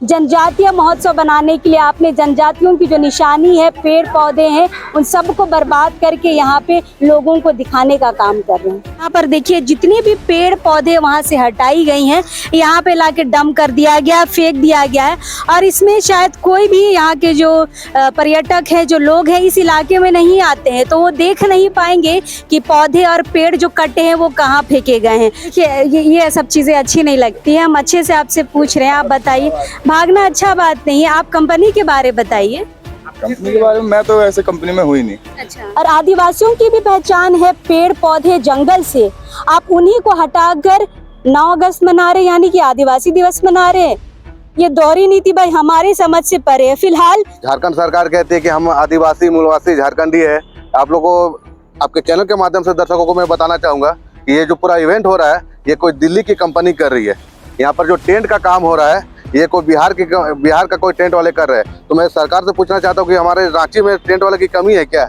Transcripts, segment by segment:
जनजातीय महोत्सव बनाने के लिए आपने जनजातियों की जो निशानी है, पेड़ पौधे हैं, उन सबको बर्बाद करके यहाँ पे लोगों को दिखाने का काम कर रहे हैं। यहाँ पर देखिए जितने भी पेड़ पौधे वहाँ से हटाई गई हैं, यहाँ पे लाके डंप कर दिया गया, फेंक दिया गया है। और इसमें शायद कोई भी यहाँ के जो पर्यटक है, जो लोग हैं इस इलाके में नहीं आते हैं, तो वो देख नहीं पाएंगे कि पौधे और पेड़ जो कटे हैं वो कहाँ फेंके गए हैं। देखिए ये सब चीज़ें अच्छी नहीं लगती हैं। हम अच्छे से आपसे पूछ रहे हैं, आप बताइए। भागना अच्छा बात नहीं है, आप कंपनी के बारे बताइए। कंपनी के बारे में मैं तो ऐसे कंपनी में हुई नहीं। अच्छा। और आदिवासियों की भी पहचान है पेड़ पौधे जंगल से, आप उन्हीं को हटाकर 9 अगस्त मना रहे, यानी कि आदिवासी दिवस मना रहे हैं। ये दोहरी नीति भाई हमारी समझ से परे है। फिलहाल झारखंड सरकार कहती है कि हम आदिवासी मूलवासी झारखंडी है। आप लोगों को आपके चैनल के माध्यम से दर्शकों को मैं बताना चाहूँगा कि ये जो पूरा इवेंट हो रहा है ये कोई दिल्ली की कंपनी कर रही है। यहाँ पर जो टेंट का काम हो रहा है ये कोई बिहार का कोई टेंट वाले कर रहे हैं। तो मैं सरकार से पूछना चाहता हूँ कि हमारे रांची में टेंट वाले की कमी है क्या?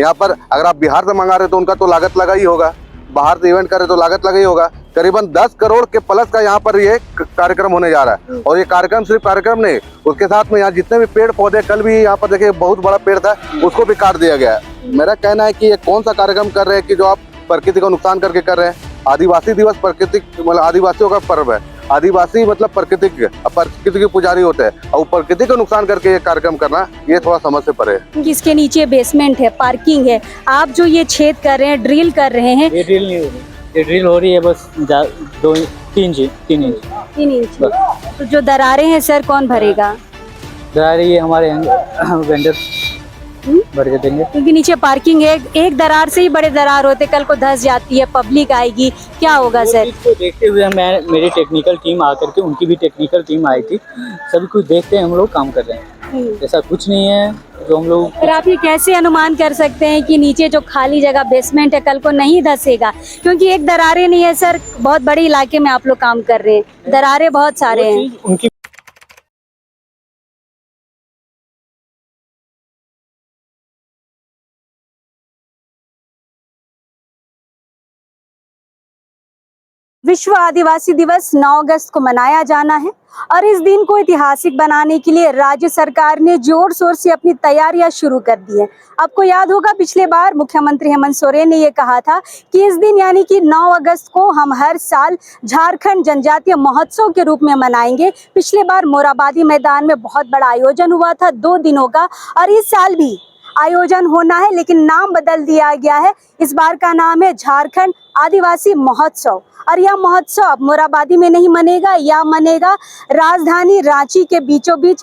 यहाँ पर अगर आप बिहार से मंगा रहे तो उनका तो लागत लगा ही होगा, बाहर से इवेंट करे तो लागत लगा ही होगा। करीबन 10 करोड़ के प्लस का यहाँ पर ये कार्यक्रम होने जा रहा है। और ये कार्यक्रम सिर्फ कार्यक्रम नहीं, उसके साथ में यहाँ जितने भी पेड़ पौधे, कल भी यहाँ पर देखिए बहुत बड़ा पेड़ था उसको भी काट दिया गया है। मेरा कहना है कि ये कौन सा कार्यक्रम कर रहे हैं कि जो आप प्रकृति को नुकसान करके कर रहे हैं। आदिवासी दिवस प्रकृति मतलब आदिवासियों का पर्व है। आदिवासी मतलब प्रकृति के पुजारी होते हैं और प्रकृति को नुकसान करके ये कार्यक्रम करना ये थोड़ा समझ से परे है। इसके नीचे बेसमेंट है, पार्किंग है, आप जो ये छेद कर रहे हैं, ड्रिल कर रहे हैं। ये ड्रिल नहीं हो रही, ये ड्रिल हो रही है बस 3 इंच। तो जो दरारें हैं सर कौन भरेगा? दरार ये हमारे वेंडर भर के देंगे, क्योंकि नीचे पार्किंग है। एक दरार से ही बड़े दरार होते, कल को धस जाती है, पब्लिक आएगी, क्या होगा सर? इसको देखते हुए मेरी टेक्निकल टीम आकर के, उनकी भी टेक्निकल टीम आई थी, सभी कुछ देखते हैं हम लोग काम कर रहे हैं। ऐसा कुछ नहीं है जो हम लोग। फिर आप ये कैसे अनुमान कर सकते हैं कि नीचे जो खाली जगह बेसमेंट है कल को नहीं धसेगा? क्योंकि एक दरारें नहीं है सर, बहुत बड़े इलाके में आप लोग काम कर रहे हैं, दरारें बहुत सारे हैं। उनकी विश्व आदिवासी दिवस 9 अगस्त को मनाया जाना है और इस दिन को ऐतिहासिक बनाने के लिए राज्य सरकार ने जोर शोर से अपनी तैयारियां शुरू कर दी है। आपको याद होगा पिछले बार मुख्यमंत्री हेमंत सोरेन ने ये कहा था कि इस दिन यानी कि 9 अगस्त को हम हर साल झारखंड जनजातीय महोत्सव के रूप में मनाएंगे। पिछले बार मोराबादी मैदान में बहुत बड़ा आयोजन हुआ था 2 दिनों का, और इस साल भी आयोजन होना है, लेकिन नाम बदल दिया गया है। इस बार का नाम है झारखंड आदिवासी महोत्सव। और यह महोत्सव मोराबादी में नहीं मनेगा, यह मनेगा राजधानी रांची के बीचों बीच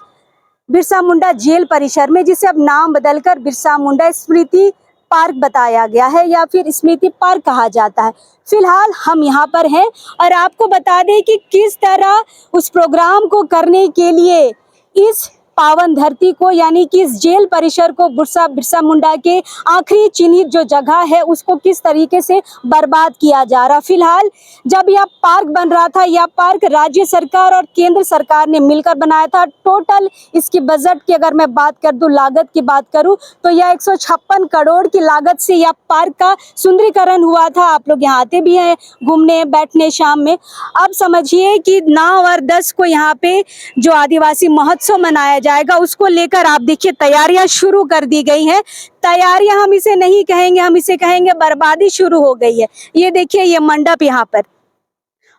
बिरसा मुंडा जेल परिसर में, जिसे अब नाम बदलकर बिरसा मुंडा स्मृति पार्क बताया गया है या फिर स्मृति पार्क कहा जाता है। फिलहाल हम यहाँ पर हैं और आपको बता दें कि किस तरह उस प्रोग्राम को करने के लिए इस पावन धरती को यानी कि इस जेल परिसर को बिरसा मुंडा के आखिरी चिन्हित जो जगह है उसको किस तरीके से बर्बाद किया जा रहा। फिलहाल जब यह पार्क बन रहा था, यह पार्क राज्य सरकार और केंद्र सरकार ने मिलकर बनाया था। टोटल इसकी बजट की अगर मैं बात कर दूं, लागत की बात करूं, तो यह 156 करोड़ की लागत से यह पार्क का सुंदरीकरण हुआ था। आप लोग यहाँ आते भी हैं घूमने बैठने शाम में। अब समझिए कि 9 और 10 को यहाँ पे जो आदिवासी महोत्सव मनाया जाएगा उसको लेकर आप देखिए तैयारियां शुरू कर दी गई हैं। तैयारियां हम इसे नहीं कहेंगे, हम इसे कहेंगे बर्बादी शुरू हो गई है। ये देखिए ये मंडप, यहाँ पर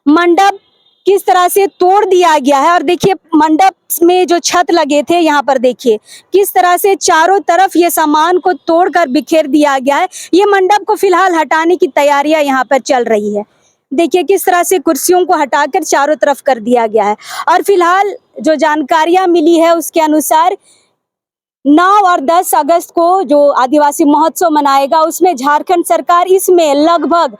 मंडप किस तरह से तोड़ दिया गया है। और देखिए मंडप में जो छत लगे थे यहाँ पर देखिए किस तरह से चारों तरफ ये सामान को तोड़कर बिखेर दिया गया है। ये मंडप को फिलहाल हटाने की तैयारियां यहाँ पर चल रही है। देखिए किस तरह से कुर्सियों को हटाकर चारों तरफ कर दिया गया है। और फिलहाल जो जानकारियां मिली है उसके अनुसार 9 और 10 अगस्त को जो आदिवासी महोत्सव मनाएगा उसमें झारखंड सरकार इसमें लगभग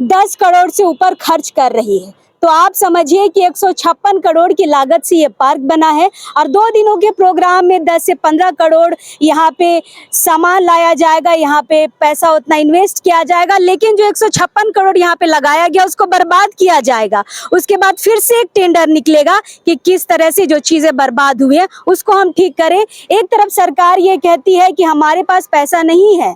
10 करोड़ से ऊपर खर्च कर रही है। तो आप समझिए कि 156 करोड़ की लागत से ये पार्क बना है और 2 दिनों के प्रोग्राम में 10 से 15 करोड़ यहाँ पे सामान लाया जाएगा, यहाँ पे पैसा उतना इन्वेस्ट किया जाएगा, लेकिन जो 156 करोड़ यहाँ पे लगाया गया उसको बर्बाद किया जाएगा। उसके बाद फिर से एक टेंडर निकलेगा कि किस तरह से जो चीज़ें बर्बाद हुई हैं उसको हम ठीक करें। एक तरफ सरकार ये कहती है कि हमारे पास पैसा नहीं है,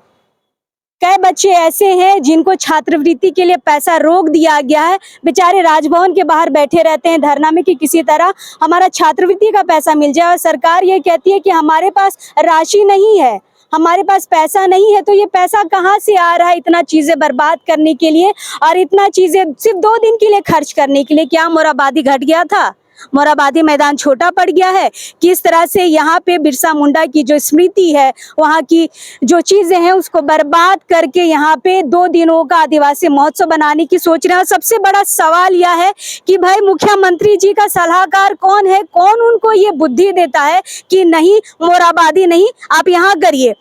कई बच्चे ऐसे हैं जिनको छात्रवृत्ति के लिए पैसा रोक दिया गया है, बेचारे राजभवन के बाहर बैठे रहते हैं धरना में कि किसी तरह हमारा छात्रवृत्ति का पैसा मिल जाए, और सरकार ये कहती है कि हमारे पास राशि नहीं है, हमारे पास पैसा नहीं है। तो ये पैसा कहाँ से आ रहा है इतना चीजें बर्बाद करने के लिए, और इतना चीजें सिर्फ 2 दिन के लिए खर्च करने के लिए? क्या मोरहाबादी घट गया था? मोरहाबादी मैदान छोटा पड़ गया है? किस तरह से यहाँ पे बिरसा मुंडा की जो स्मृति है, वहाँ की जो चीजें हैं उसको बर्बाद करके यहाँ पे 2 दिनों का आदिवासी महोत्सव बनाने की सोच रहे हैं। सबसे बड़ा सवाल यह है कि भाई मुख्यमंत्री जी का सलाहकार कौन है, कौन उनको ये बुद्धि देता है कि नहीं मोरहाबादी नहीं, आप यहाँ करिए।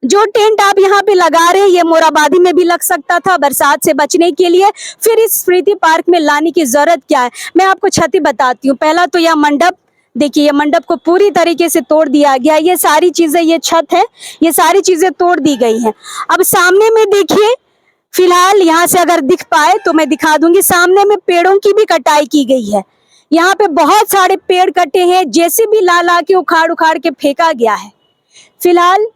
जो टेंट आप यहाँ पे लगा रहे हैं ये मोरहाबादी में भी लग सकता था बरसात से बचने के लिए, फिर इस स्मृति पार्क में लाने की जरूरत क्या है? मैं आपको क्षति बताती हूँ। पहला तो यह मंडप देखिए, ये मंडप को पूरी तरीके से तोड़ दिया गया। ये सारी चीजें, ये छत है, ये सारी चीजें तोड़ दी गई हैं। अब सामने में देखिए, फिलहाल यहाँ से अगर दिख पाए तो मैं दिखा दूंगी, सामने में पेड़ों की भी कटाई की गई है। यहाँ पे बहुत सारे पेड़ कटे हैं, जेसीबी ला के उखाड़ उखाड़ के फेंका गया है। फिलहाल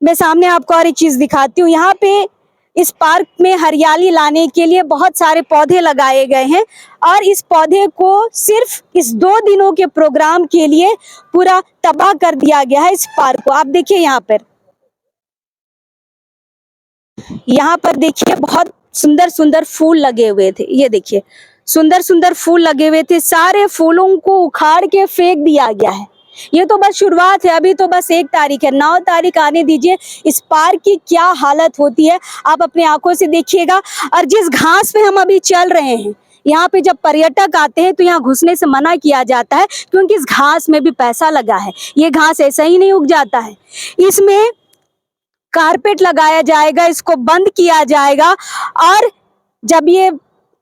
मैं सामने आपको और एक चीज दिखाती हूँ। यहाँ पे इस पार्क में हरियाली लाने के लिए बहुत सारे पौधे लगाए गए हैं, और इस पौधे को सिर्फ इस 2 दिनों के प्रोग्राम के लिए पूरा तबाह कर दिया गया है इस पार्क को। आप देखिए यहाँ पर देखिए बहुत सुंदर सुंदर फूल लगे हुए थे। ये देखिए सुंदर सुंदर फूल लगे हुए थे, सारे फूलों को उखाड़ के फेंक दिया गया है। ये तो बस शुरुआत है, अभी तो बस 1 तारीख है, 9 तारीख आने दीजिए, इस पार्क की क्या हालत होती है आप अपने आंखों से देखिएगा। और जिस घास पे हम अभी चल रहे हैं, यहाँ पे जब पर्यटक आते हैं तो यहाँ घुसने से मना किया जाता है, क्योंकि इस घास में भी पैसा लगा है। ये घास ऐसा ही नहीं उग जाता है, इसमें कारपेट लगाया जाएगा, इसको बंद किया जाएगा, और जब ये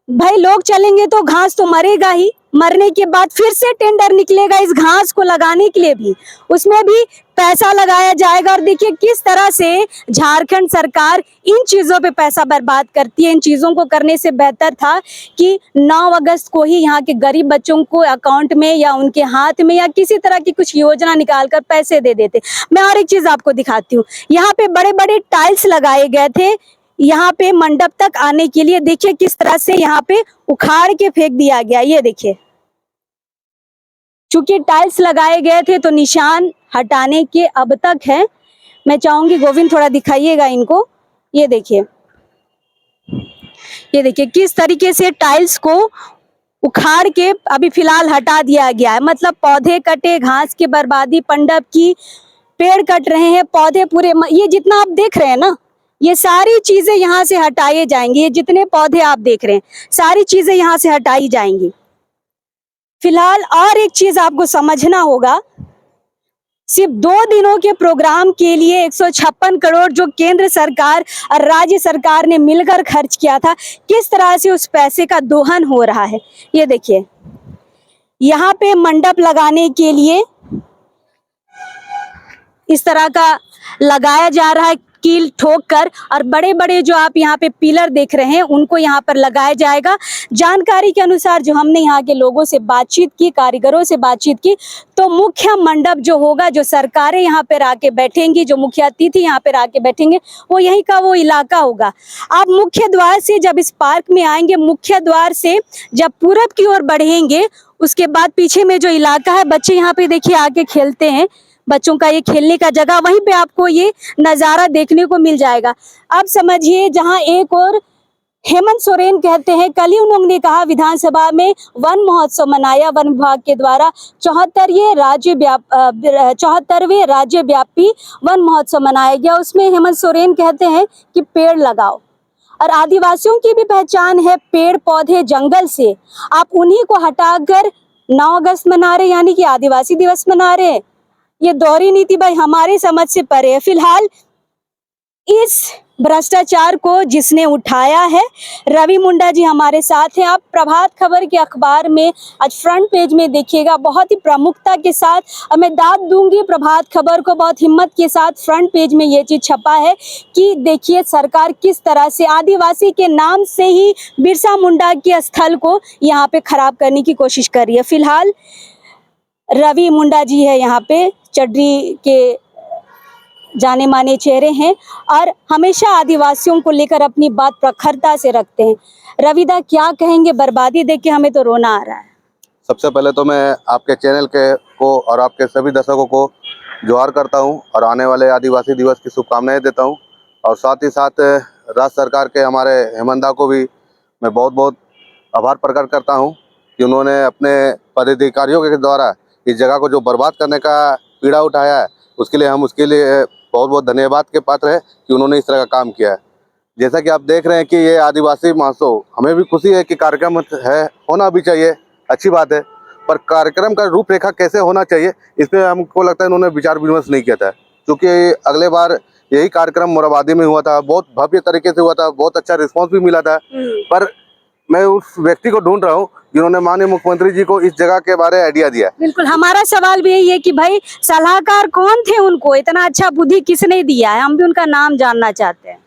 भाई लोग चलेंगे तो घास तो मरेगा ही, मरने के बाद फिर से टेंडर निकलेगा इस घास को लगाने के लिए भी, उसमें भी पैसा लगाया जाएगा। और देखिए किस तरह से झारखंड सरकार इन चीजों पे पैसा बर्बाद करती है। इन चीजों को करने से बेहतर था कि 9 अगस्त को ही यहाँ के गरीब बच्चों को अकाउंट में या उनके हाथ में या किसी तरह की कुछ योजना निकालकर पैसे दे देते। मैं और एक चीज आपको दिखाती हूँ, यहाँ पे बड़े बड़े टाइल्स लगाए गए थे यहाँ पे मंडप तक आने के लिए। देखिए किस तरह से यहाँ पे उखाड़ के फेंक दिया गया। ये देखिए, चूंकि टाइल्स लगाए गए थे तो निशान हटाने के अब तक है। मैं चाहूंगी गोविंद थोड़ा दिखाइएगा इनको। ये देखिए किस तरीके से टाइल्स को उखाड़ के अभी फिलहाल हटा दिया गया है। मतलब पौधे कटे, घास की बर्बादी, मंडप की, पेड़ कट रहे हैं, पौधे पूरे, ये जितना आप देख रहे हैं ना, ये सारी चीजें यहाँ से हटाए जाएंगी। ये जितने पौधे आप देख रहे हैं सारी चीजें यहाँ से हटाई जाएंगी। फिलहाल और एक चीज आपको समझना होगा, सिर्फ 2 दिनों के प्रोग्राम के लिए 156 करोड़ जो केंद्र सरकार और राज्य सरकार ने मिलकर खर्च किया था, किस तरह से उस पैसे का दोहन हो रहा है। ये देखिए यहाँ पे मंडप लगाने के लिए इस तरह का लगाया जा रहा है, कील ठोक कर, और बड़े बड़े जो आप यहाँ पे पिलर देख रहे हैं उनको यहाँ पर लगाया जाएगा। जानकारी के अनुसार जो हमने यहाँ के लोगों से बातचीत की, कारीगरों से बातचीत की, तो मुख्य मंडप जो होगा, जो सरकारें यहाँ पर आके बैठेंगी, जो मुख्य अतिथि यहाँ पर आके बैठेंगे, वो यहीं का वो इलाका होगा। आप मुख्य द्वार से जब इस पार्क में आएंगे, मुख्य द्वार से जब पूरब की ओर बढ़ेंगे, उसके बाद पीछे में जो इलाका है, बच्चे यहाँ पे देखिए आके खेलते हैं, बच्चों का ये खेलने का जगह, वहीं पे आपको ये नज़ारा देखने को मिल जाएगा। अब समझिए, जहां एक और हेमंत सोरेन कहते हैं, कल ही उन्होंने कहा विधानसभा में वन महोत्सव मनाया, वन विभाग के द्वारा 74वें राज्यव्यापी वन महोत्सव मनाया गया। उसमें हेमंत सोरेन कहते हैं कि पेड़ लगाओ, और आदिवासियों की भी पहचान है पेड़ पौधे जंगल से, आप उन्हीं को हटाकर 9 अगस्त मना रहे, यानी कि आदिवासी दिवस मना रहे हैं। ये दोहरी नीति भाई हमारी समझ से परे है। फिलहाल इस भ्रष्टाचार को जिसने उठाया है, रवि मुंडा जी हमारे साथ हैं। आप प्रभात खबर के अखबार में आज फ्रंट पेज में देखिएगा, बहुत ही प्रमुखता के साथ, और मैं दाद दूंगी प्रभात खबर को, बहुत हिम्मत के साथ फ्रंट पेज में ये चीज छपा है कि देखिए सरकार किस तरह से आदिवासी के नाम से ही बिरसा मुंडा के स्थल को यहाँ पे खराब करने की कोशिश कर रही है। फिलहाल रवि मुंडा जी है यहाँ पे, चड्डी के जाने माने चेहरे हैं और हमेशा आदिवासियों को लेकर अपनी बात प्रखरता से रखते हैं। रविदा, क्या कहेंगे? बर्बादी देख के हमें तो रोना आ रहा है। सबसे पहले तो मैं आपके चैनल के को और आपके सभी दर्शकों को जोहार करता हूं और आने वाले आदिवासी दिवस की शुभकामनाएं देता हूं। और साथ ही साथ राज्य सरकार के हमारे हेमंत दा को भी मैं बहुत बहुत आभार प्रकट करता हूं कि उन्होंने अपने पदाधिकारियों के द्वारा इस जगह को जो बर्बाद करने का पीड़ा उठाया है, उसके लिए हम उसके लिए बहुत बहुत धन्यवाद के पात्र है कि उन्होंने इस तरह का काम किया है। जैसा कि आप देख रहे हैं कि ये आदिवासी महोत्सव, हमें भी खुशी है कि कार्यक्रम है, होना भी चाहिए, अच्छी बात है, पर कार्यक्रम का रूपरेखा कैसे होना चाहिए इस पर हमको लगता है इन्होंने विचार विमर्श नहीं किया था। क्योंकि अगले बार यही कार्यक्रम मोराबादी में हुआ था, बहुत भव्य तरीके से हुआ था, बहुत अच्छा रिस्पांस भी मिला था। पर मैं उस व्यक्ति को ढूंढ रहा हूँ जिन्होंने माननीय मुख्यमंत्री जी को इस जगह के बारे में आइडिया दिया। बिल्कुल, हमारा सवाल भी यही है कि भाई सलाहकार कौन थे, उनको इतना अच्छा बुद्धि किसने दिया है? हम भी उनका नाम जानना चाहते हैं।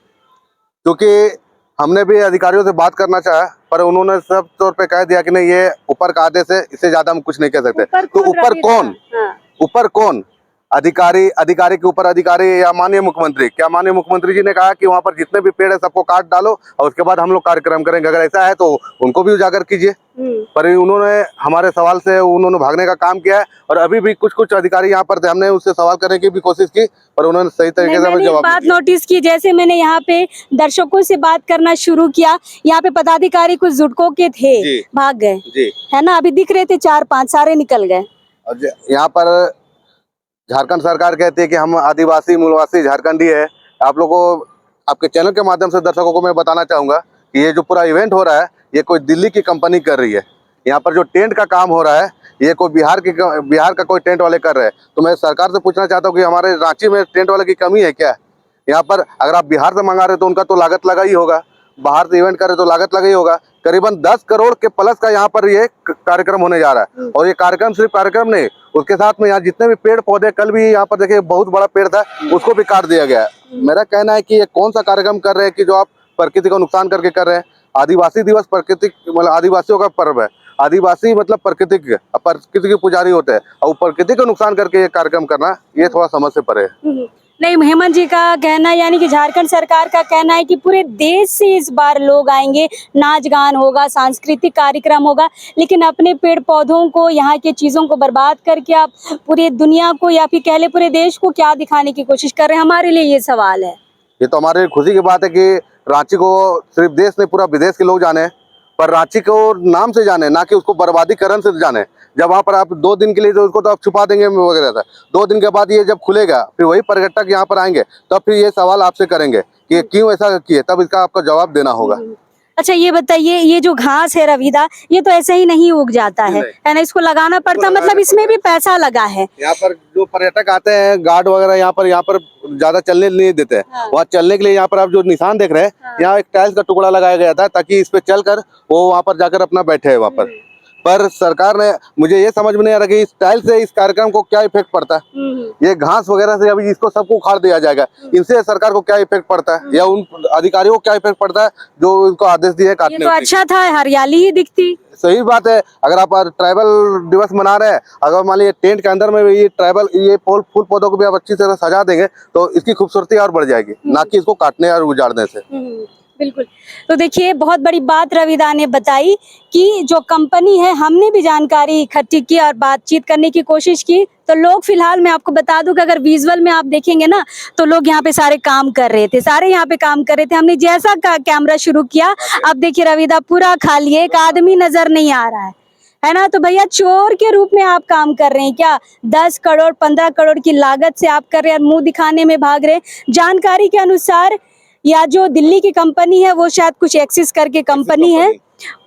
क्योंकि हमने भी अधिकारियों से बात करना चाहा, पर उन्होंने सब तौर पे कह दिया कि नहीं, ये ऊपर का आदेश है, इससे ज्यादा हम कुछ नहीं कह सकते। तो ऊपर कौन? हाँ। ऊपर कौन? अधिकारी के ऊपर अधिकारी या माननीय मुख्यमंत्री? क्या माननीय मुख्यमंत्री जी ने कहा कि वहाँ पर जितने भी पेड़ है सबको काट डालो और उसके बाद हम लोग कार्यक्रम करेंगे? अगर ऐसा है तो उनको भी उजागर कीजिए। पर उन्होंने हमारे सवाल से उन्होंने भागने का काम किया है। और अभी भी कुछ अधिकारी यहाँ पर थे, हमने उससे सवाल करने की भी कोशिश की, पर उन्होंने सही तरीके से हमें जवाब बात नोटिस की, जैसे मैंने यहाँ पे दर्शकों से बात करना शुरू किया, यहाँ पे पदाधिकारी कुछ जुटकों के थे, भाग गए जी, है ना? अभी दिख रहे थे 4-5, सारे निकल गए। और यहाँ पर झारखंड सरकार कहती है कि हम आदिवासी मूलवासी झारखंडी है। आप लोगों को आपके चैनल के माध्यम से दर्शकों को मैं बताना चाहूँगा कि ये जो पूरा इवेंट हो रहा है, ये कोई दिल्ली की कंपनी कर रही है। यहाँ पर जो टेंट का काम हो रहा है, ये कोई बिहार का कोई टेंट वाले कर रहे हैं। तो मैं सरकार से पूछना चाहता हूँ कि हमारे रांची में टेंट वाले की कमी है क्या? यहाँ पर अगर आप बिहार से मंगा रहे तो उनका तो लागत लगा ही होगा, बाहर से इवेंट करे तो लागत लगा ही होगा। करीबन 10 करोड़ के प्लस का यहाँ पर ये कार्यक्रम होने जा रहा है। और ये कार्यक्रम सिर्फ कार्यक्रम नहीं, उसके साथ में यहाँ जितने भी पेड़ पौधे, कल भी यहाँ पर देखिए बहुत बड़ा पेड़ था, उसको भी काट दिया गया है। मेरा कहना है कि ये कौन सा कार्यक्रम कर रहे हैं कि जो आप प्रकृति को नुकसान करके कर रहे हैं। आदिवासी दिवस प्रकृति मतलब आदिवासियों का पर्व है। आदिवासी मतलब प्रकृति के पुजारी होते हैं, और प्रकृति को नुकसान करके ये कार्यक्रम करना, ये थोड़ा समझ से परे है। नहीं, हेमंत जी का कहना, यानी कि झारखंड सरकार का कहना है कि पूरे देश से इस बार लोग आएंगे, नाच गान होगा, सांस्कृतिक कार्यक्रम होगा, लेकिन अपने पेड़ पौधों को, यहाँ के चीज़ों को बर्बाद करके आप पूरी दुनिया को या फिर कह ले पूरे देश को क्या दिखाने की कोशिश कर रहे हैं? हमारे लिए ये सवाल है। ये तो हमारे खुशी की बात है कि रांची को सिर्फ देश में पूरा विदेश के लोग जाने, पर रांची को नाम से जाने, ना कि उसको बर्बादीकरण से जाने। जब वहाँ पर आप 2 दिन के लिए तो उसको तो आप छुपा देंगे वगैरह था, 2 दिन के बाद ये जब खुलेगा फिर वही पर्यटक यहाँ पर आएंगे, तब फिर ये सवाल आपसे करेंगे कि क्यों ऐसा किए, तब इसका आपका जवाब देना होगा। अच्छा, ये बताइए, ये जो घास है रविदा, ये तो ऐसे ही नहीं उग जाता है ना? इसको लगाना पड़ता, मतलब इसमें भी पैसा लगा है। यहाँ पर जो पर्यटक आते हैं, गार्ड वगैरह यहाँ पर ज्यादा चलने नहीं देते हैं। वहाँ चलने के लिए यहाँ पर आप जो निशान देख रहे हैं, यहाँ एक टाइल्स का टुकड़ा लगाया गया था ताकि इस पे चलकर वो वहाँ पर जाकर अपना बैठे है वहाँ पर सरकार ने, मुझे ये समझ में नहीं आ रहा कि इस टाइल से इस कार्यक्रम को क्या इफेक्ट पड़ता है। ये घास वगैरह से अभी इसको सबको उखाड़ दिया जाएगा, इनसे सरकार को क्या इफेक्ट पड़ता है या उन अधिकारियों को क्या इफेक्ट पड़ता है जो उनको आदेश दिए काटने? ये तो अच्छा था, हरियाली ही दिखती। सही बात है। अगर आप ट्राइबल दिवस मना रहे हैं, अगर मान लीजिए टेंट के अंदर में ये ट्राइबल ये फूल पौधों को भी आप अच्छी तरह सजा देंगे तो इसकी खूबसूरती और बढ़ जाएगी, ना कि इसको काटने और उजाड़ने से। बिल्कुल। तो देखिए, बहुत बड़ी बात रविदा ने बताई कि जो कंपनी है, हमने भी जानकारी इकट्ठी की और बातचीत करने की कोशिश की। तो लोग, फिलहाल मैं आपको बता दूं कि अगर विजुअल में आप देखेंगे ना, तो लोग यहाँ पे सारे काम कर रहे थे, सारे यहाँ पे काम कर रहे थे। हमने जैसा कैमरा शुरू किया, अब देखिए रविदा पूरा खाली है, एक आदमी नजर नहीं आ रहा है ना? तो भैया, चोर के रूप में आप काम कर रहे हैं क्या? 10 करोड़ 15 करोड़ की लागत से आप कर रहे हैं और मुंह दिखाने में भाग रहे हैं। जानकारी के अनुसार या जो दिल्ली की कंपनी है, वो शायद कुछ एक्सिस करके कंपनी है,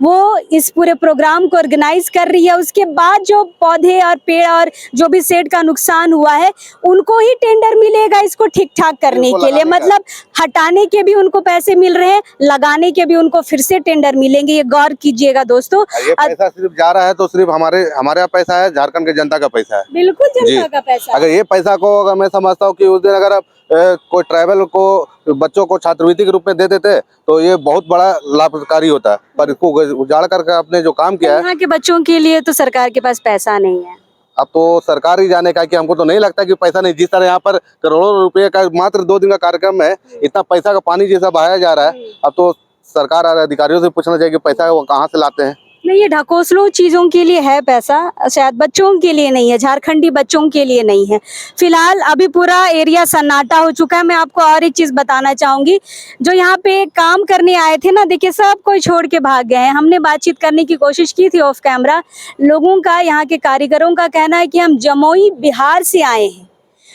वो इस पूरे प्रोग्राम को ऑर्गेनाइज कर रही है। उसके बाद जो पौधे और पेड़ और जो भी सेट का नुकसान हुआ है, उनको ही टेंडर मिलेगा इसको ठीक ठाक करने के लिए। मतलब हटाने के भी उनको पैसे मिल रहे हैं, लगाने के भी उनको फिर से टेंडर मिलेंगे। ये गौर कीजिएगा दोस्तों। ये पैसा सिर्फ जा रहा है तो सिर्फ हमारे यहाँ पैसा है, झारखंड के जनता का पैसा है। बिल्कुल जनता का पैसा। अगर ये पैसा को, अगर मैं समझता हूँ कि उस दिन अगर आप कोई ट्राइबल को बच्चों को छात्रवृत्ति के रूप में दे देते तो ये बहुत बड़ा लाभकारी होता है, पर इसको उजाड़ करके आपने जो काम किया है। यहाँ के बच्चों के लिए तो सरकार के पास पैसा नहीं है। अब तो सरकार ही जाने का है कि हमको तो नहीं लगता कि पैसा नहीं, जिस तरह यहाँ पर करोड़ों रुपए का मात्र 2 दिन का कार्यक्रम है, इतना पैसा का पानी जैसा बहाया जा रहा है। अब तो सरकार और अधिकारियों से पूछना चाहिए कि पैसा वो कहाँ से लाते हैं। नहीं, ये ढकोसलों चीजों के लिए है पैसा, शायद बच्चों के लिए नहीं है, झारखंडी बच्चों के लिए नहीं है। फिलहाल अभी पूरा एरिया सन्नाटा हो चुका है। मैं आपको और एक चीज बताना चाहूंगी, जो यहाँ पे काम करने आए थे ना, देखिए सब कोई छोड़ के भाग गए हैं। हमने बातचीत करने की कोशिश की थी ऑफ कैमरा। लोगों का, यहाँ के कारीगरों का कहना है कि हम जमुई बिहार से आए हैं।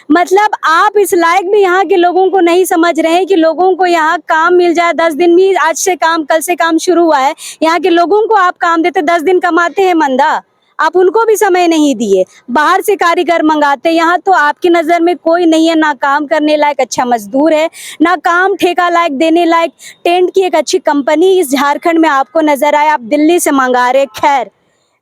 मतलब आप इस लायक भी यहाँ के लोगों को नहीं समझ रहे हैं कि लोगों को यहाँ काम मिल जाए। 10 दिन में, आज से काम, कल से काम शुरू हुआ है, यहाँ के लोगों को आप काम देते, 10 दिन कमाते हैं मंदा, आप उनको भी समय नहीं दिए, बाहर से कारीगर मंगाते। यहाँ तो आपकी नज़र में कोई नहीं है, ना काम करने लायक अच्छा मजदूर है, ना काम ठेका लायक देने लायक टेंट की एक अच्छी कंपनी इस झारखंड में आपको नजर आए। आप दिल्ली से मंगा रहे। खैर,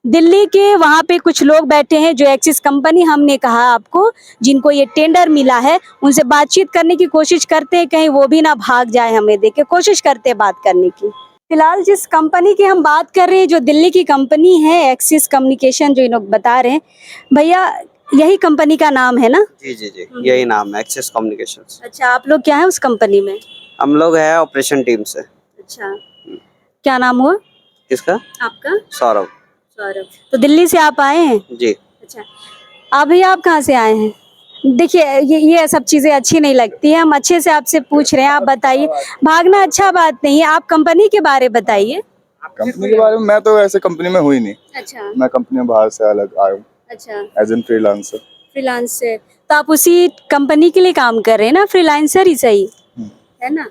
दिल्ली के वहाँ पे कुछ लोग बैठे हैं जो एक्सिस कंपनी, हमने कहा आपको, जिनको ये टेंडर मिला है, उनसे बातचीत करने की कोशिश करते हैं, कहीं वो भी ना भाग जाए हमें देख के। कोशिश करते हैं बात करने की। फिलहाल जिस कंपनी की हम बात कर रहे हैं, जो दिल्ली की कंपनी है एक्सिस कम्युनिकेशन, जो इन लोग बता रहे हैं, भैया यही कंपनी का नाम है ना? जी जी जी, यही नाम है, एक्सिस कम्युनिकेशंस। अच्छा, आप लोग क्या है उस कंपनी में? हम लोग है ऑपरेशन टीम से। अच्छा, क्या नाम हुआ किसका? आपका? सौरभ। सौरभ। तो दिल्ली से आप आए हैं? जी। अच्छा, अभी आप कहाँ से आए हैं? देखिए, ये सब चीजें अच्छी नहीं लगती है। हम अच्छे से आपसे पूछ रहे हैं, आप बताइए। भागना अच्छा बात नहीं है, आप कंपनी के बारे बताइए। कंपनी के बारे में मैं तो ऐसे कंपनी में हुई नहीं। अच्छा। मैं कंपनी में बाहर से अलग आया हूँ। अच्छा, एज एन फ्रीलांसर। फ्रीलांसर। तो आप उसी कंपनी के लिए काम कर रहे हैं ना? फ्रीलांसर ही सही है ना?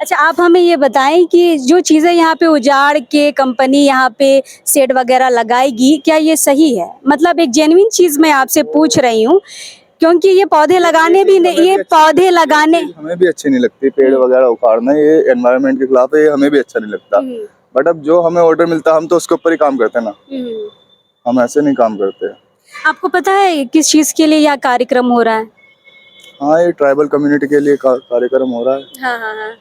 अच्छा, आप हमें ये बताएं कि जो चीज़ें यहाँ पे उजाड़ के कंपनी यहाँ पे शेड वगैरह लगाएगी, क्या ये सही है? मतलब एक जेन्युइन चीज़ मैं आपसे पूछ रही हूँ, क्योंकि ये पौधे लगाने भी नहीं, ये पौधे लगाने हमें भी अच्छी नहीं लगती, पेड़ वगैरह उखाड़ना, ये एनवायरनमेंट के खिलाफ है, ये हमें भी अच्छा नहीं लगता। बट अब जो हमें ऑर्डर मिलता है हम तो उसके ऊपर ही काम करते हैं ना, हम ऐसे नहीं काम करते। आपको पता है किस चीज़ के लिए यह कार्यक्रम हो रहा है? हाँ, ये ट्राइबल कम्युनिटी के लिए कार्यक्रम हो रहा है। हाँ हाँ हाँ।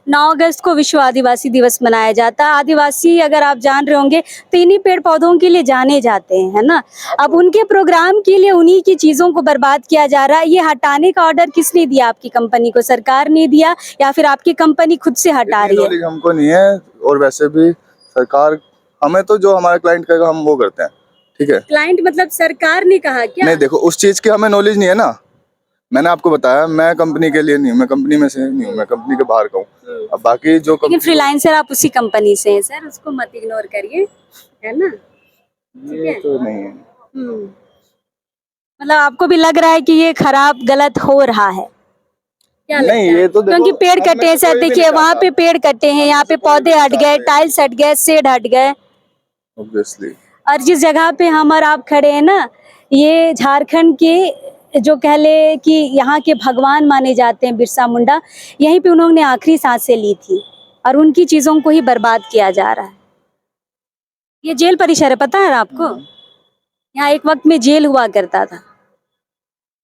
9 अगस्त को विश्व आदिवासी दिवस मनाया जाता है। आदिवासी, अगर आप जान रहे होंगे, तो इन्हीं पेड़ पौधों के लिए जाने जाते हैं, है ना? अब उनके प्रोग्राम के लिए उन्हीं की चीजों को बर्बाद किया जा रहा है। ये हटाने का ऑर्डर किसने दिया आपकी कंपनी को? सरकार ने दिया या फिर आपकी कंपनी खुद से हटा रही है? नॉलेज हमको नहीं है, और वैसे भी सरकार, हमें तो जो हमारा क्लाइंट कहेगा हम वो करते हैं। ठीक है, क्लाइंट मतलब सरकार ने कहा क्या? नहीं, देखो उस चीज की हमें नॉलेज नहीं है ना। मैंने आपको बताया, मैं कंपनी के लिए नहीं हूँ, मैं कंपनी में से नहीं हूँ, मैं कंपनी के बाहर का हूँ। अब बाकी जो लेकिन फ्रीलांसर आप उसी कंपनी से हैं सर, उसको मत इग्नोर करिए, है ना? ये तो नहीं है। मतलब आपको भी लग रहा है कि ये खराब, गलत हो रहा है? क्या लगता नहीं, है? ये तो देखो, क्योंकि पेड़ हम में कटे हैं से सर, कोई भी देखिए नहीं वहाँ पे चाहता। पेड़ कटे हैं, यहाँ पे पौधे हट गए, टाइल्स हट गए, शेड हट गए। ऑब्वियसली। और जिस जगह पे हम और आप खड़े हैं ना, ये झारखंड के, जो कह ले कि यहाँ के भगवान माने जाते हैं बिरसा मुंडा, यहीं पे उन्होंने आखिरी सांसें ली थी, और उनकी चीजों को ही बर्बाद किया जा रहा है। ये जेल परिसर है, पता है आपको? यहाँ एक वक्त में जेल हुआ करता था,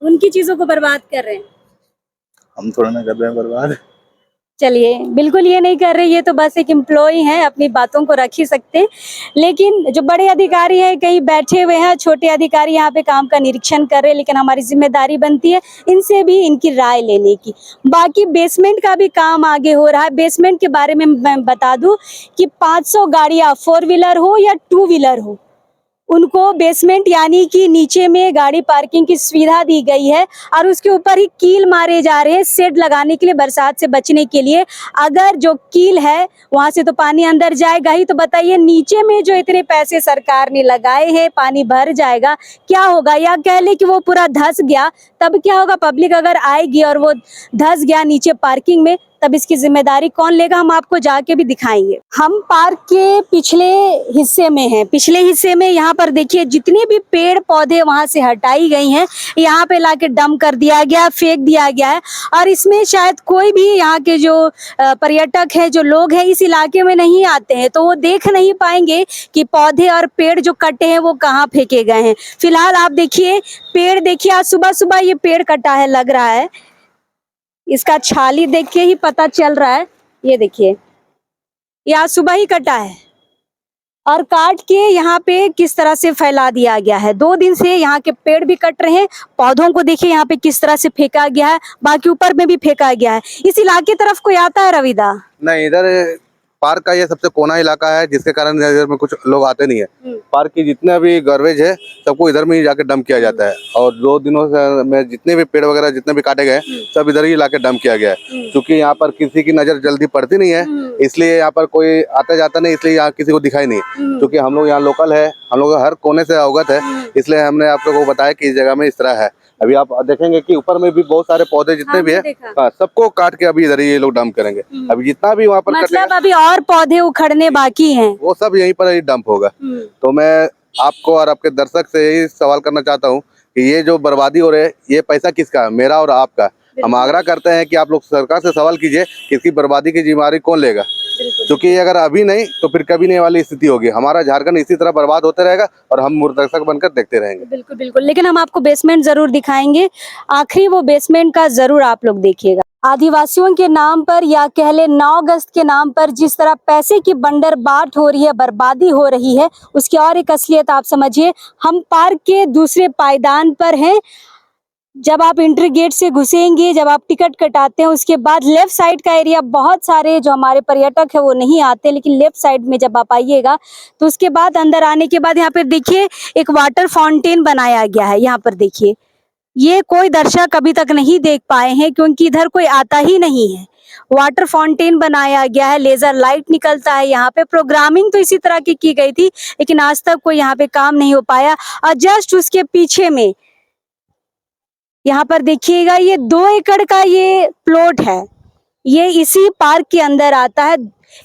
उनकी चीजों को बर्बाद कर रहे हैं। हम थोड़ा ना कर रहे हैं बर्बाद। चलिए, बिल्कुल ये नहीं कर रहे, ये तो बस एक एम्प्लॉय हैं, अपनी बातों को रख ही सकते हैं। लेकिन जो बड़े अधिकारी हैं कहीं बैठे हुए हैं, छोटे अधिकारी यहाँ पे काम का निरीक्षण कर रहे हैं, लेकिन हमारी जिम्मेदारी बनती है इनसे भी इनकी राय लेने की। बाकी बेसमेंट का भी काम आगे हो रहा है। बेसमेंट के बारे में मैं बता दूं कि 500 गाड़ियाँ, 4 व्हीलर हो या 2 व्हीलर हो, उनको बेसमेंट यानी कि नीचे में गाड़ी पार्किंग की सुविधा दी गई है, और उसके ऊपर ही कील मारे जा रहे हैं शेड लगाने के लिए, बरसात से बचने के लिए। अगर जो कील है वहां से तो पानी अंदर जाएगा ही, तो बताइए नीचे में जो इतने पैसे सरकार ने लगाए हैं, पानी भर जाएगा, क्या होगा? या कह ले कि वो पूरा धंस गया, तब क्या होगा? पब्लिक अगर आएगी और वो धंस गया नीचे पार्किंग में, तब इसकी जिम्मेदारी कौन लेगा? हम आपको जाके भी दिखाएंगे। हम पार्क के पिछले हिस्से में हैं। पिछले हिस्से में यहाँ पर देखिए, जितने भी पेड़ पौधे वहाँ से हटाई गई हैं, यहाँ पे लाके डंप कर दिया गया, फेंक दिया गया है। और इसमें शायद कोई भी यहाँ के जो पर्यटक हैं, जो लोग हैं, इस इलाके में नहीं आते हैं, तो वो देख नहीं पाएंगे कि पौधे और पेड़ जो कटे हैं वो कहाँ फेंके गए हैं। फिलहाल आप देखिए, पेड़ देखिए, आज सुबह सुबह ये पेड़ कटा है, लग रहा है इसका छाली देख के ही पता चल रहा है। ये देखिए, ये आज सुबह ही कटा है, और काट के यहाँ पे किस तरह से फैला दिया गया है। 2 दिन से यहाँ के पेड़ भी कट रहे हैं, पौधों को देखिए यहाँ पे किस तरह से फेंका गया है, बाकी ऊपर में भी फेंका गया है। इस इलाके तरफ कोई आता है रविदा? नहीं, इधर पार्क का ये सबसे कोना इलाका है, जिसके कारण इधर में कुछ लोग आते नहीं है। पार्क की जितना भी गार्बेज है सबको इधर में ही जाके डंप किया जाता है, और 2 दिनों से में जितने भी पेड़ वगैरह जितने भी काटे गए सब इधर ही लाके डंप किया गया है। क्योंकि यहाँ पर किसी की नजर जल्दी पड़ती नहीं है, इसलिए यहाँ पर कोई आता जाता नहीं, इसलिए यहाँ किसी को दिखाई नहीं। क्योंकि हम लोग यहाँ लोकल है, हम लोग हर कोने से अवगत है, इसलिए हमने आप लोगों को बताया कि इस जगह में इस तरह है। अभी आप देखेंगे कि ऊपर में भी बहुत सारे पौधे जितने भी है, सबको काट के अभी इधर ही ये लोग डंप करेंगे। अभी जितना भी वहाँ पर मतलब अभी और पौधे उखड़ने बाकी हैं, वो सब यहीं पर ही डंप होगा। तो मैं आपको और आपके दर्शक से यही सवाल करना चाहता हूँ कि ये जो बर्बादी हो रही है, ये पैसा किसका है, मेरा और आपका। हम आग्रह करते हैं कि आप लोग सरकार से सवाल कीजिए कि इसकी बर्बादी की जिम्मेदारी कौन लेगा, क्योंकि अगर अभी नहीं तो फिर कभी नहीं वाली स्थिति होगी। हमारा झारखंड इसी तरह बर्बाद होते रहेगा और हम दर्शक बनकर देखते रहेंगे। बिल्कुल बिल्कुल, लेकिन हम आपको बेसमेंट जरूर दिखाएंगे, आखिरी वो बेसमेंट का जरूर आप लोग देखिएगा। आदिवासियों के नाम पर या कह ले 9 अगस्त के नाम पर जिस तरह पैसे की बंदरबाट हो रही है, बर्बादी हो रही है, उसकी और एक असलियत आप समझिए। हम पार्क के दूसरे पायदान पर हैं। जब आप इंट्री गेट से घुसेंगे, जब आप टिकट कटाते हैं, उसके बाद लेफ्ट साइड का एरिया, बहुत सारे जो हमारे पर्यटक है वो नहीं आते, लेकिन लेफ्ट साइड में जब आप आइएगा तो उसके बाद अंदर आने के बाद यहाँ पर देखिए एक वाटर फाउंटेन बनाया गया है। यहाँ पर देखिए, ये कोई दर्शक अभी तक नहीं देख पाए हैं क्योंकि इधर कोई आता ही नहीं है। वाटर फाउंटेन बनाया गया है, लेजर लाइट निकलता है यहाँ पे। प्रोग्रामिंग तो इसी तरह की गई थी, लेकिन आज तक कोई यहाँ पे काम नहीं हो पाया। और जस्ट उसके पीछे में यहाँ पर देखिएगा, ये 2 एकड़ का ये प्लॉट है, ये इसी पार्क के अंदर आता है।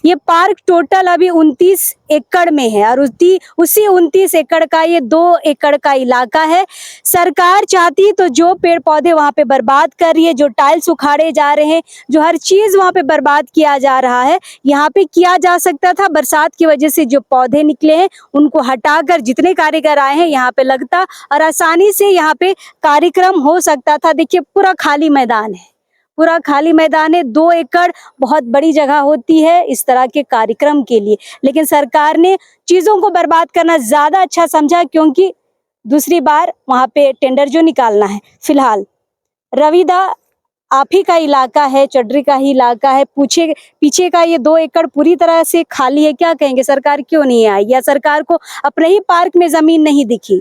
ये पार्क टोटल अभी 29 एकड़ में है और उसी 29 एकड़ का ये 2 एकड़ का इलाका है। सरकार चाहती तो जो पेड़ पौधे वहां पे बर्बाद कर रही है, जो टाइल्स उखाड़े जा रहे हैं, जो हर चीज वहां पे बर्बाद किया जा रहा है, यहाँ पे किया जा सकता था। बरसात की वजह से जो पौधे निकले हैं उनको हटाकर जितने कारीगर आए हैं यहाँ पे लगता और आसानी से यहाँ पे कार्यक्रम हो सकता था। देखिए पूरा खाली मैदान है, पूरा खाली मैदान है। 2 एकड़ बहुत बड़ी जगह होती है इस तरह के कार्यक्रम के लिए, लेकिन सरकार ने चीजों को बर्बाद करना ज्यादा अच्छा समझा, क्योंकि दूसरी बार वहां पे टेंडर जो निकालना है। फिलहाल रविदा आप ही का इलाका है, चड्री का ही इलाका है, पीछे का ये 2 एकड़ पूरी तरह से खाली है। क्या कहेंगे, सरकार क्यों नहीं आई, या सरकार को अपने ही पार्क में जमीन नहीं दिखी?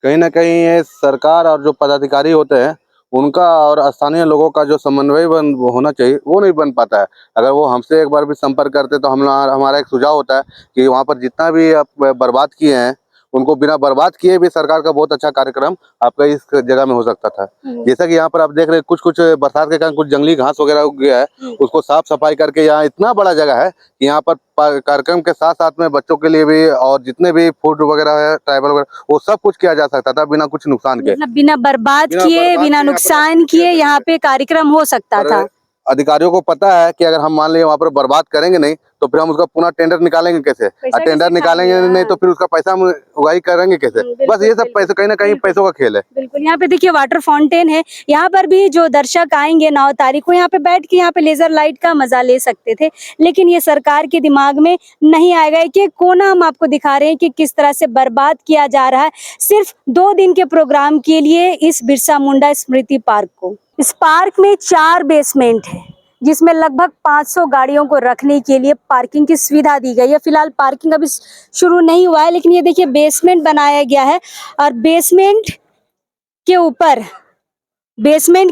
कहीं ना कहीं ये सरकार और जो पदाधिकारी होते हैं उनका और स्थानीय लोगों का जो समन्वय होना चाहिए वो नहीं बन पाता है। अगर वो हमसे एक बार भी संपर्क करते तो हमारा एक सुझाव होता है कि वहाँ पर जितना भी आप बर्बाद किए हैं उनको बिना बर्बाद किए भी सरकार का बहुत अच्छा कार्यक्रम आपका इस जगह में हो सकता था। जैसा कि यहाँ पर आप देख रहे हैं कुछ बरसात के कारण कुछ जंगली घास वगैरह उग गया है, उसको साफ सफाई करके यहाँ इतना बड़ा जगह है कि यहाँ पर कार्यक्रम के साथ साथ में बच्चों के लिए भी और जितने भी फूड वगैरह है, ट्राइबल वगैरह, वो सब कुछ किया जा सकता था बिना कुछ नुकसान के, मतलब बिना बर्बाद किए, बिना नुकसान किए यहाँ पे कार्यक्रम हो सकता था। अधिकारियों को पता है कि अगर हम मान लीजिए वहाँ पर बर्बाद करेंगे नहीं तो फिर हम उसका पुनः टेंडर निकालेंगे कैसे, और टेंडर निकालेंगे नहीं तो फिर उसका पैसा हम उगाही करेंगे कैसे। बस ये सब पैसे कहीं ना कहीं पैसों का खेल है। बिल्कुल, यहाँ पे देखिए वाटर फाउंटेन है, यहाँ पर भी जो दर्शक आएंगे 9 तारीख को यहाँ पे बैठ के यहाँ पे लेजर लाइट का मजा ले सकते थे, लेकिन ये सरकार के दिमाग में नहीं आएगा। कि कोना हम आपको दिखा रहे हैं कि किस तरह से बर्बाद किया जा रहा है सिर्फ 2 दिन के प्रोग्राम के लिए इस बिरसा मुंडा स्मृति पार्क को। इस पार्क में 4 बेसमेंट है, जिसमें लगभग 500 गाड़ियों को रखने के लिए पार्किंग की सुविधा दी गई है। फिलहाल पार्किंग अभी शुरू नहीं हुआ है, लेकिन ये देखिए बेसमेंट बनाया गया है और बेसमेंट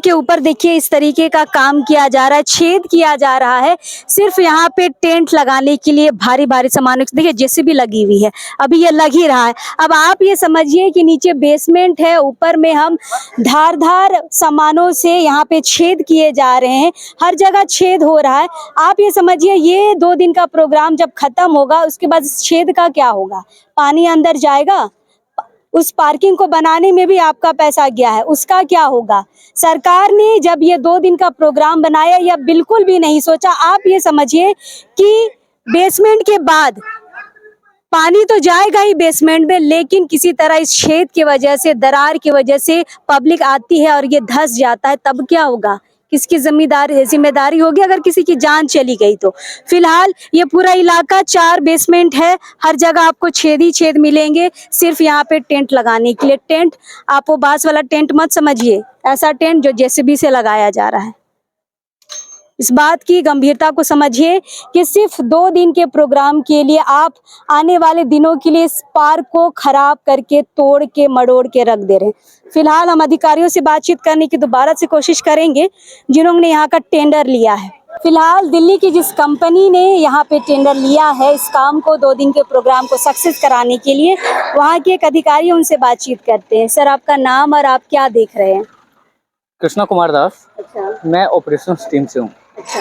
के ऊपर देखिए इस तरीके का काम किया जा रहा है, छेद किया जा रहा है सिर्फ यहाँ पे टेंट लगाने के लिए। भारी भारी सामानों देखिए जेसीबी लगी हुई है, अभी ये लग ही रहा है। अब आप ये समझिए कि नीचे बेसमेंट है, ऊपर में हम धारदार सामानों से यहाँ पे छेद किए जा रहे हैं, हर जगह छेद हो रहा है। आप ये समझिए ये 2 दिन का प्रोग्राम जब खत्म होगा उसके बाद इस छेद का क्या होगा, पानी अंदर जाएगा, उस पार्किंग को बनाने में भी आपका पैसा गया है, उसका क्या होगा। सरकार ने जब ये 2 दिन का प्रोग्राम बनाया या बिल्कुल भी नहीं सोचा। आप ये समझिए कि बेसमेंट के बाद पानी तो जाएगा ही बेसमेंट में, लेकिन किसी तरह इस छेद की वजह से, दरार की वजह से पब्लिक आती है और ये धंस जाता है, तब क्या होगा, किसकी जिम्मेदारी होगी अगर किसी की जान चली गई तो। फिलहाल ये पूरा इलाका 4 बेसमेंट है, हर जगह आपको छेद ही छेद मिलेंगे सिर्फ यहाँ पे टेंट लगाने के लिए। टेंट आप वो बांस वाला टेंट मत समझिए, ऐसा टेंट जो जेसीबी से लगाया जा रहा है। इस बात की गंभीरता को समझिए कि सिर्फ 2 दिन के प्रोग्राम के लिए आप आने वाले दिनों के लिए इस पार्क को खराब करके तोड़ के मड़ोड़ के रख दे रहे हैं। फिलहाल हम अधिकारियों से बातचीत करने की दोबारा से कोशिश करेंगे जिन्होंने यहाँ का टेंडर लिया है। फिलहाल दिल्ली की जिस कंपनी ने यहाँ पे टेंडर लिया है इस काम को 2 दिन के प्रोग्राम को सक्सेस कराने के लिए, वहाँ के एक अधिकारी उनसे बातचीत करते हैं। सर, आपका नाम और आप क्या देख रहे हैं? कृष्णा कुमार दास। अच्छा मैं ऑपरेशंस टीम से हूँ। अच्छा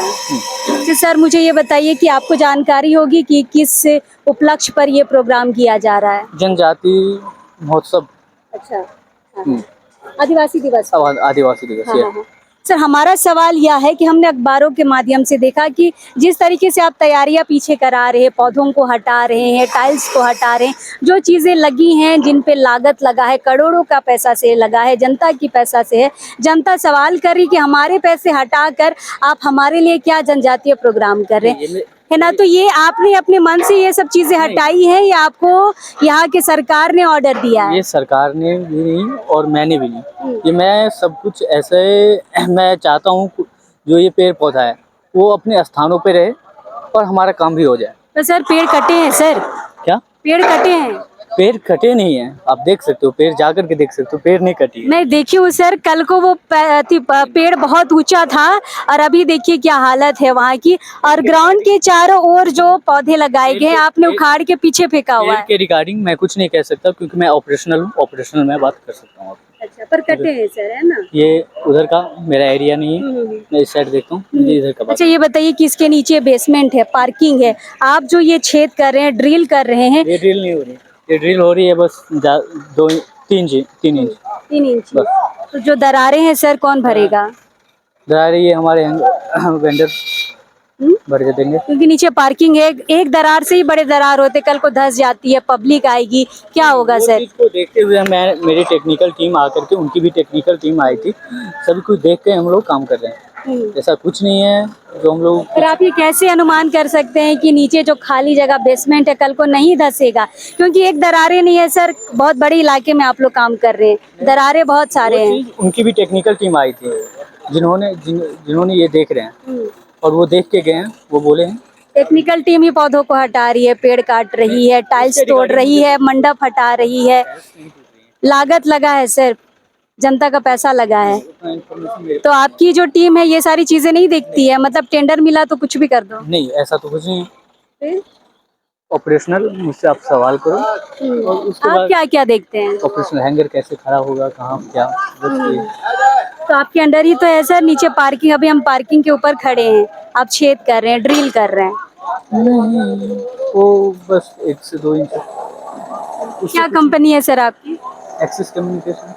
तो सर, मुझे ये बताइए कि आपको जानकारी होगी कि किस उपलक्ष्य पर ये प्रोग्राम किया जा रहा है? जनजाति महोत्सव। अच्छा, आदिवासी दिवस। आदिवासी दिवस। हाँ। सर, हमारा सवाल यह है कि हमने अखबारों के माध्यम से देखा कि जिस तरीके से आप तैयारियां पीछे करा रहे हैं, पौधों को हटा रहे हैं, टाइल्स को हटा रहे हैं, जो चीज़ें लगी हैं जिन पे लागत लगा है, करोड़ों का पैसा से लगा है, जनता की पैसा से है, जनता सवाल कर रही कि हमारे पैसे हटाकर आप हमारे लिए क्या जनजातीय प्रोग्राम कर रहे हैं, है ना? तो ये आपने अपने मन से ये सब चीज़ें हटाई हैं या आपको यहाँ के सरकार ने ऑर्डर दिया है? ये सरकार ने भी नहीं और मैंने भी नहीं, ये मैं सब कुछ ऐसे मैं चाहता हूँ जो ये पेड़ पौधा है वो अपने स्थानों पे रहे और हमारा काम भी हो जाए। तो सर, पेड़ कटे हैं सर? क्या पेड़ कटे हैं? पेड़ कटे नहीं है, आप देख सकते हो, पेड़ जाकर के देख सकते हो, पेड़ नहीं कटी है। मैं देखी हूँ सर, कल को वो पेड़ बहुत ऊंचा था और अभी देखिए क्या हालत है वहाँ की। और ग्राउंड के चारों ओर जो पौधे लगाए गए हैं आपने उखाड़ के पीछे फेंका हुआ पेड़ है। के रिगार्डिंग मैं कुछ नहीं कह सकता क्योंकि मैं ऑपरेशनल हूँ, ऑपरेशनल में बात कर सकता हूँ। अच्छा, पर कटे हैं सर, है ना? ये उधर का मेरा एरिया नहीं है, मैं इस साइड देखता हूँ, मुझे इधर का बात। अच्छा, ये बताइए कि इसके नीचे बेसमेंट है, पार्किंग है, आप जो ये छेद कर रहे हैं, ड्रिल कर रहे हैं, ये ड्रिल नहीं हो रही, ये ड्रिल हो रही है बस 3 इंच 3 इंच। तो जो दरारें हैं सर, कौन भरेगा? दरार ये हमारे वेंडर भर के देंगे क्योंकि नीचे पार्किंग है, एक दरार से ही बड़े दरार होते, कल को धंस जाती है, पब्लिक आएगी, क्या होगा सर? को देखते हुए मेरी टेक्निकल टीम आकर के, उनकी भी टेक्निकल टीम आई थी, सभी कुछ देख के हम लोग काम कर रहे हैं। ऐसा कुछ नहीं है जो हम लोग। पर आप ये कैसे अनुमान कर सकते हैं कि नीचे जो खाली जगह बेसमेंट है कल को नहीं धंसेगा? क्योंकि एक दरारें नहीं है सर, बहुत बड़े इलाके में आप लोग काम कर रहे हैं, दरारें बहुत सारे हैं। उनकी भी टेक्निकल टीम आई थी जिन्होंने ये देख रहे हैं और वो देख के गए हैं, वो बोले हैं। टेक्निकल टीम ही पौधों को हटा रही है, पेड़ काट रही है, टाइल्स तोड़ रही है, मंडप हटा रही है, लागत लगा है सर, जनता का पैसा लगा है। तो आपकी जो टीम है ये सारी चीजें नहीं देखती है? मतलब टेंडर मिला तो कुछ भी कर दो? नहीं, ऐसा तो कुछ नहीं है। ऑपरेशनल मुझसे आप सवाल करो और उसके आप बाद क्या क्या देखते हैं? ऑपरेशनल हैंगर कैसे खड़ा होगा, कहाँ क्या, बस ये। तो आपके अंडर ही तो है सर, नीचे पार्किंग, अभी हम पार्किंग के ऊपर खड़े हैं, आप छेद कर रहे हैं, ड्रिल कर रहे हैं। वो बस 1 से 2 इंच। क्या कंपनी है सर आपकी? Axis communication.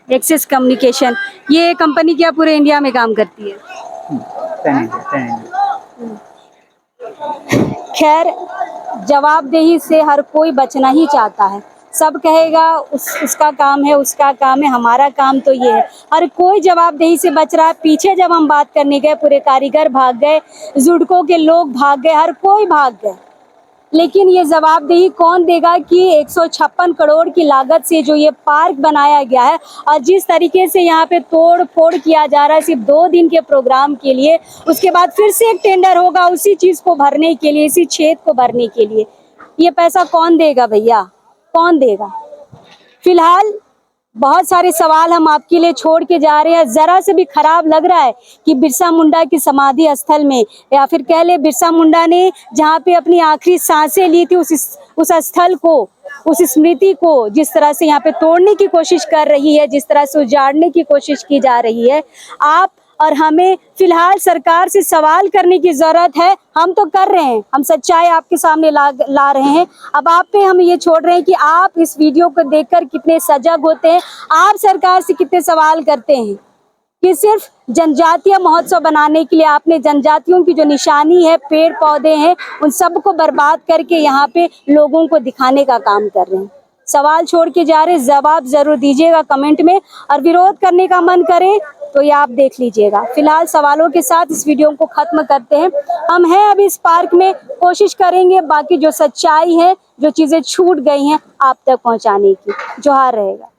एक्सिस कम्युनिकेशन, ये कंपनी क्या पूरे इंडिया में काम करती है? खैर, जवाबदेही से हर कोई बचना ही चाहता है, सब कहेगा उसका काम है, उसका काम है, हमारा काम तो ये है, हर कोई जवाबदेही से बच रहा है। पीछे जब हम बात करने गए पूरे कारीगर भाग गए, जुड़कों के लोग भाग गए, हर कोई भाग गए, लेकिन ये जवाबदेही कौन देगा कि 156 करोड़ की लागत से जो ये पार्क बनाया गया है और जिस तरीके से यहाँ पे तोड़ फोड़ किया जा रहा है सिर्फ 2 दिन के प्रोग्राम के लिए, उसके बाद फिर से एक टेंडर होगा उसी चीज़ को भरने के लिए, इसी छेद को भरने के लिए। ये पैसा कौन देगा भैया, कौन देगा? फिलहाल बहुत सारे सवाल हम आपके लिए छोड़ के जा रहे हैं। जरा से भी खराब लग रहा है कि बिरसा मुंडा की समाधि स्थल में, या फिर कह ले बिरसा मुंडा ने जहाँ पे अपनी आखिरी सांसें ली थी, उस स्थल को, उस स्मृति को जिस तरह से यहाँ पे तोड़ने की कोशिश कर रही है, जिस तरह से उजाड़ने की कोशिश की जा रही है, आप और हमें फिलहाल सरकार से सवाल करने की जरूरत है। हम तो कर रहे हैं, हम सच्चाई आपके सामने ला रहे हैं। अब आप पे हम ये छोड़ रहे हैं कि आप इस वीडियो को देखकर कितने सजग होते हैं, आप सरकार से कितने सवाल करते हैं कि सिर्फ जनजातीय महोत्सव बनाने के लिए आपने जनजातियों की जो निशानी है, पेड़ पौधे हैं, उन सबको बर्बाद करके यहाँ पे लोगों को दिखाने का काम कर रहे हैं। सवाल छोड़ के जा रहे, जवाब जरूर दीजिएगा कमेंट में, और विरोध करने का मन करे तो ये आप देख लीजिएगा। फिलहाल सवालों के साथ इस वीडियो को खत्म करते हैं। हम हैं अभी इस पार्क में, कोशिश करेंगे बाकी जो सच्चाई है, जो चीजें छूट गई हैं, आप तक पहुंचाने की। जोहार रहेगा।